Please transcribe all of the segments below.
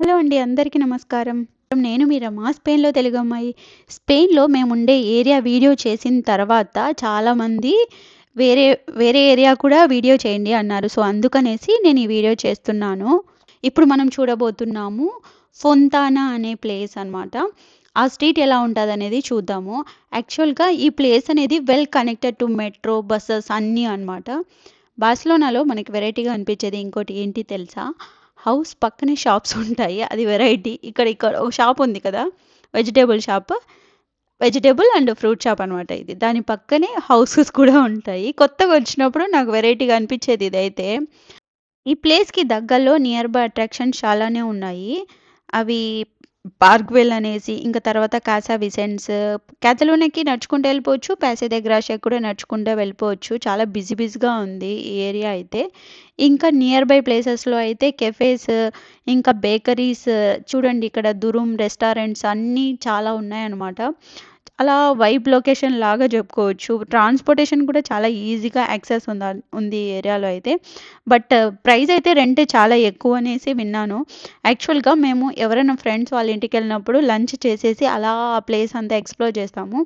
Hello అండి. అందరికీ నమస్కారం. నేను మీ రమ. స్పెయిన్‌లో తెలుగు అమ్మాయి. స్పెయిన్‌లో మేముండే ఏరియా వీడియో చేసిన తర్వాత చాలామంది వేరే వేరే ఏరియా కూడా వీడియో చేయండి అన్నారు. సో, అందుకనేసి నేను ఈ వీడియో చేస్తున్నాను. ఇప్పుడు మనం చూడబోతున్నాము ఫొంతానా అనే ప్లేస్ అనమాట. ఆ స్ట్రీట్ ఎలా ఉంటదనేది చూద్దాము. యాక్చువల్‌గా ఈ ప్లేస్ అనేది well connected to metro, buses అన్నీ అనమాట. బార్సిలోనాలో మనకి వెరైటీగా అనిపించేది ఇంకోటి ఏంటి తెలుసా? హౌస్ పక్కనే షాప్స్ ఉంటాయి. అది వెరైటీ. ఇక్కడ ఒక షాప్ ఉంది కదా! Vegetable shop. Vegetable and fruit shop అనమాట ఇది. దాని పక్కనే హౌసెస్ కూడా ఉంటాయి. కొత్తగా వచ్చినప్పుడు నాకు వెరైటీగా అనిపించేది ఇదైతే. ఈ ప్లేస్‌కి దగ్గరలో నియర్ బై అట్రాక్షన్స్ చాలానే ఉన్నాయి. అవి పార్క్‌వెల్ అనేసి, ఇంకా తర్వాత కాసా విసెన్స్, కాతలోనియాకి నడుచుకుంటూ వెళ్ళిపోవచ్చు. పాసే దే గ్రాషియాకి కూడా నడుచుకుంటూ వెళ్ళిపోవచ్చు. చాలా బిజీగా ఉంది ఈ ఏరియా అయితే. ఇంకా నియర్ బై ప్లేసెస్‌లో అయితే కెఫేస్, ఇంకా బేకరీస్ చూడండి ఇక్కడ దురుమ్ రెస్టారెంట్స్ అన్నీ చాలా ఉన్నాయన్నమాట. అలా వైబ్ లొకేషన్ లాగా చెప్పుకోవచ్చు. ట్రాన్స్‌పోర్టేషన్ కూడా చాలా ఈజీగా యాక్సెస్ ఉంది ఈ ఏరియాలో అయితే. బట్ ప్రైస్ అయితే రెంట్ చాలా ఎక్కువనేసి విన్నాను. యాక్చువల్‌గా మేము ఎవరైనా ఫ్రెండ్స్ వాళ్ళ ఇంటికెళ్ళినప్పుడు లంచ్ చేసేసి అలా ఆ ప్లేస్ అంతా ఎక్స్‌ప్లోర్ చేస్తాము.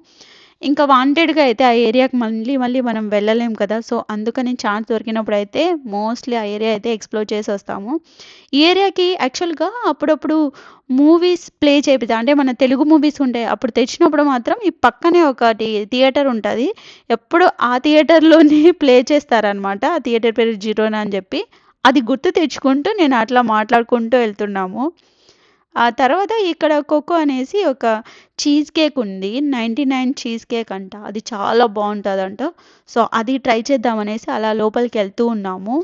ఇంకా వాంటెడ్‌గా అయితే ఆ ఏరియాకి మళ్ళీ మనం వెళ్ళలేం కదా! సో, అందుకని ఛాన్స్ దొరికినప్పుడైతే మోస్ట్‌లీ ఆ ఏరియా అయితే ఎక్స్‌ప్లోర్ చేసొస్తాము. ఈ ఏరియాకి యాక్చువల్‌గా అప్పుడప్పుడు మూవీస్ ప్లే చేపిద్దాం. అంటే మన తెలుగు మూవీస్ ఉంటాయి. అప్పుడు తెచ్చినప్పుడు మాత్రం ఈ పక్కనే ఒకటి థియేటర్ ఉంటది. ఎప్పుడు ఆ థియేటర్‌లోనే ప్లే చేస్తారనమాట. ఆ థియేటర్ పేరు జిరోనా అని చెప్పి. అది గుర్తు తెచ్చుకుంటూ నేను అట్లా మాట్లాడుకుంటూ వెళ్తున్నాము. ఆ తర్వాత ఇక్కడ కోకో అనేసి ఒక చీజ్ కేక్ ఉంది. 99 చీజ్ కేక్ అంట. అది చాలా బావుంటదంట. సో, అది ట్రై చేద్దామనేసి అలా లోపలికెళ్తూ ఉన్నాము.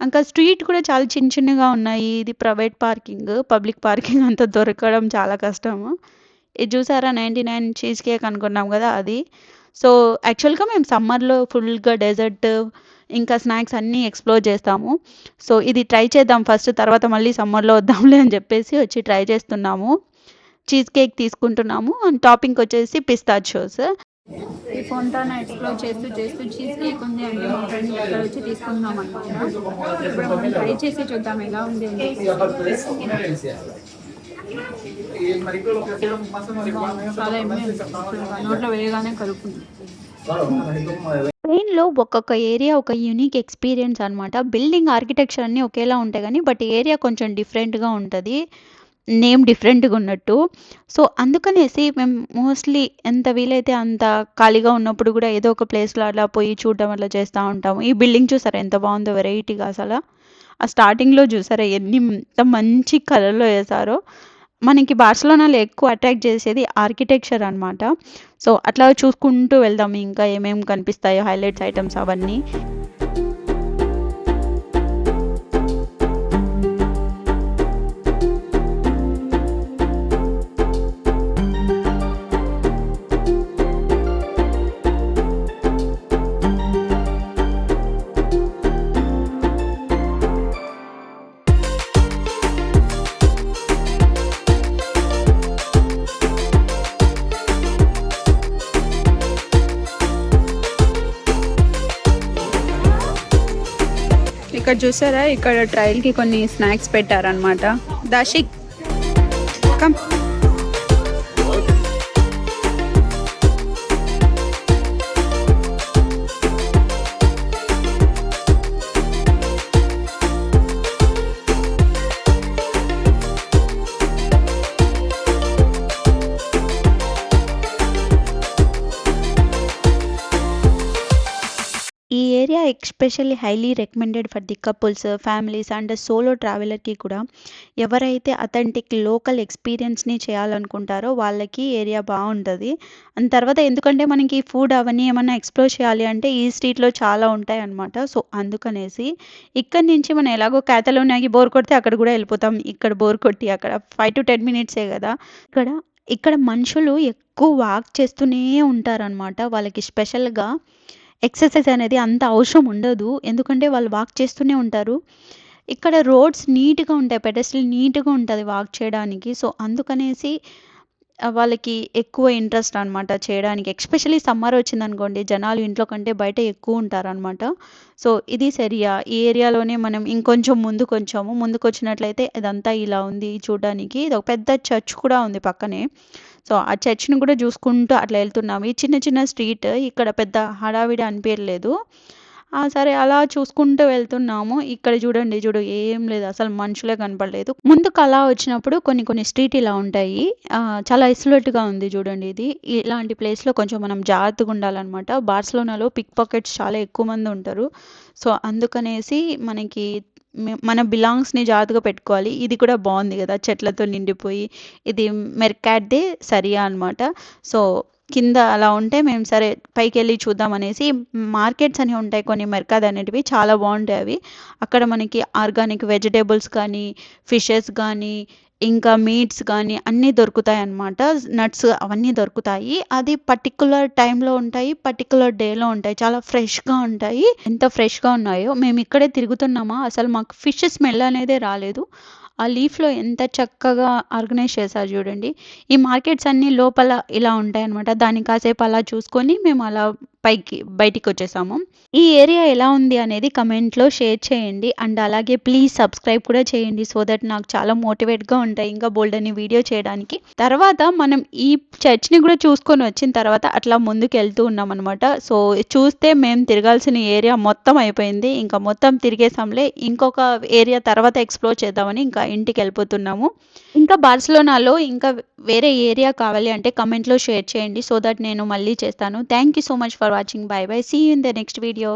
ఇంకా స్ట్రీట్ కూడా చాలా చిన్నగా ఉన్నాయి. ఇది ప్రైవేట్ పార్కింగ్. పబ్లిక్ పార్కింగ్ అంత దొరకడం చాలా కష్టము. ఇది చూసారా 99 చీజ్ కేక్ అనుకున్నాం గదా! అది. సో, యాక్చువల్‌గా మేము సమ్మర్‌లో ఫుల్‌గా డెజర్ట్ ఇంకా స్నాక్స్ అన్నీ ఎక్స్‌ప్లోర్ చేస్తాము. సో, ఇది ట్రై చేద్దాం ఫస్ట్. తర్వాత మళ్ళీ సమ్మర్‌లో వద్దాంలే అని చెప్పేసి వచ్చి ట్రై చేస్తున్నాము. చీజ్ కేక్ తీసుకుంటున్నాము. And టాపింగ్‌కొచ్చేసి pistachios. ఈ ఫొంటానా ఎక్స్‌ప్లోర్ చేస్తూ చీజ్ కేక్ ఉంది అంటే మా ఫ్రెండ్ ఇక్కడ వచ్చి తీసుకుంటున్నాం అనమాట. ఇప్పుడు మనం ట్రై చేసి చూద్దాం ఎలా ఉంది అని చెప్పేసి. చాలా నోట్లో వేయగానే కలుపుకుంది. స్పెయిన్‌లో ఒక్కొక్క ఏరియా ఒక యూనిక్ ఎక్స్‌పీరియన్స్ అనమాట. బిల్డింగ్ ఆర్కిటెక్చర్ అన్నీ ఒకేలా ఉంటాయి గానీ, బట్ ఏరియా కొంచెం డిఫరెంట్‌గా ఉంటది. నేమ్ డిఫరెంట్‌గా ఉన్నట్టు. సో, అందుకనేసి మేము మోస్ట్‌లీ ఎంత వీలైతే అంత ఖాళీగా ఉన్నప్పుడు గూడా ఏదో ఒక ప్లేస్‌లో అలా పోయి చూడడం అట్లా చేస్తా ఉంటాము. ఈ బిల్డింగ్ చూసారా ఎంత బావుందో వెరైటీగా అసల. ఆ స్టార్టింగ్‌లో చూసారా ఎంత మంచి కలర్‌లో ఏసారో. మనకి బార్సిలోనాలో ఎక్కువ అట్రాక్ట్ చేసేది ఆర్కిటెక్చర్ అనమాట. సో, అట్లా చూసుకుంటూ వెళ్దాం ఇంకా ఏమేమి కనిపిస్తాయో హైలైట్స్ ఐటెమ్స్ అవన్నీ. ఇక్కడ చూసారా ఇక్కడ ట్రయల్‌కి కొన్ని స్నాక్స్ పెట్టారనమాట. దాషిక్ కమ్. ఈ area especially highly recommended for the couples, families and solo ట్రావెలర్‌కి కూడా. ఎవరైతే అథెంటిక్ లోకల్ ఎక్స్‌పీరియన్స్‌ని చేయాలనుకుంటారో వాళ్ళకి ఏరియా బావుంటది. అండ్ తర్వాత ఎందుకంటే మనకి ఫుడ్ అవన్నీ ఏమన్నా ఎక్స్‌ప్లోర్ చేయాలి అంటే ఈ స్ట్రీట్‌లో చాలా ఉంటాయన్నమాట. సో, అందుకనేసి ఇక్కడి నుంచి మనం ఎలాగో కాతలోనియాకి బోర్ కొడితే అక్కడ గూడా ఎళ్ళిపోతాం. ఇక్కడ బోర్ కొట్టి అక్కడ 5-10 మినిట్సే గదా! ఇక్కడ ఇక్కడ మనుషులు ఎక్కువ వాక్ చేస్తూనే ఉంటారనమాట. వాళ్ళకి స్పెషల్‌గా ఎక్సర్సైజ్ అనేది అంత అవసరం ఉండదు. ఎందుకంటే వాళ్ళు వాక్ చేస్తూనే ఉంటారు. ఇక్కడ రోడ్స్ నీట్‌గా ఉంటాయి. పెడెస్ట్రియల్ నీట్‌గా ఉంటది వాక్ చేయడానికి. సో, అందుకనేసి వాళ్ళకి ఎక్కువ ఇంట్రెస్ట్ అనమాట చేయడానికి. ఎస్పెషల్లీ సమ్మర్ వచ్చిందనుకోండి, జనాలు ఇంట్లో కంటే బయట ఎక్కువ ఉంటారనమాట. సో, ఇది సెరియా. ఈ ఏరియాలోనే మనం ఇంకొంచెం ముందుకొచ్చాము. ముందుకొచ్చినట్లయితే ఇదంతా ఇలా ఉంది చూడ్డానికి. ఇదొక పెద్ద చర్చ్ కూడా ఉంది పక్కనే. సో, ఆ చర్చ్‌ని కూడా చూసుకుంటూ అట్లా వెళ్తున్నాము. ఈ చిన్న చిన్న స్ట్రీట్ ఇక్కడ పెద్ద హడావిడి అనిపియలేదు. సరే అలా చూసుకుంటూ వెళ్తున్నాము. ఇక్కడ చూడు ఏం లేదు. అసలు మనుషులే కనపడలేదు. ముందుకు అలా వచ్చినప్పుడు కొన్ని కొన్ని స్ట్రీట్ ఇలా ఉంటాయి. చాలా ఐసోలేట్‌గా ఉంది చూడండి ఇది. ఇలాంటి ప్లేస్‌లో కొంచెం మనం జాగ్రత్తగా ఉండాలనమాట. బార్సిలోనాలో పిక్ పాకెట్స్ చాలా ఎక్కువ మంది ఉంటారు. సో, అందుకనేసి మనకి మన బిలాంగ్స్‌ని జాగ్రత్తగా పెట్టుకోవాలి. ఇది కూడా బావుంది గదా! చెట్లతో నిండిపోయి. ఇది మెర్కాడ్‌దే సరియా అనమాట. సో, కింద అలా ఉంటే మేము సరే పైకెళ్ళి చూద్దామనేసి మార్కెట్స్ అని ఉంటాయి కొన్ని మెర్కాద్ అనేటివి చాలా బాగుంటాయి అవి. అక్కడ మనకి ఆర్గానిక్ వెజిటేబుల్స్ కానీ, ఫిషెస్ కానీ, ఇంకా మీట్స్ కానీ అన్నీ దొరుకుతాయన్నమాట. నట్స్ అవన్నీ దొరుకుతాయి. అది పర్టిక్యులర్ టైంలో ఉంటాయి. పర్టిక్యులర్ డేలో ఉంటాయి. చాలా ఫ్రెష్‌గా ఉంటాయి. ఎంత ఫ్రెష్‌గా ఉన్నాయో మేము ఇక్కడే తిరుగుతున్నామా అసలు మాకు ఫిష్ స్మెల్ అనేదే రాలేదు. ఆ లీఫ్‌లో ఎంత చక్కగా ఆర్గనైజ్ చేశారు చూడండి. ఈ మార్కెట్స్ అన్నీ లోపల ఇలా ఉంటాయన్నమాట. దాన్ని కాసేపు అలా చూసుకొని మేము అలా బయటికొచ్చేసాము. ఈ ఏరియా ఎలా ఉంది అనేది కమెంట్‌లో షేర్ చేయండి. అండ్ అలాగే ప్లీజ్ సబ్స్క్రైబ్ కూడా చేయండి. సో దట్ నాకు చాలా మోటివేట్‌గా ఉంటాయి ఇంకా బోలెడన్ని వీడియో చేయడానికి. తర్వాత మనం ఈ చర్చ్‌ని కూడా చూసుకొని వచ్చిన తర్వాత అట్లా ముందుకెళ్తూ ఉన్నామనమాట. సో చూస్తే మేము తిరగాల్సిన ఏరియా మొత్తం అయిపోయింది. ఇంకా మొత్తం తిరిగేసాంలే. ఇంకొక ఏరియా తర్వాత ఎక్స్‌ప్లోర్ చేద్దామని ఇంకా ఇంటికెళ్ళిపోతున్నాము. ఇంకా బార్సిలోనాలో ఇంకా వేరే ఏరియా కావాలి అంటే కమెంట్‌లో షేర్ చేయండి. సో దట్ నేను మళ్ళీ చేస్తాను. Thank you so much for watching. Bye bye. See you in the next video.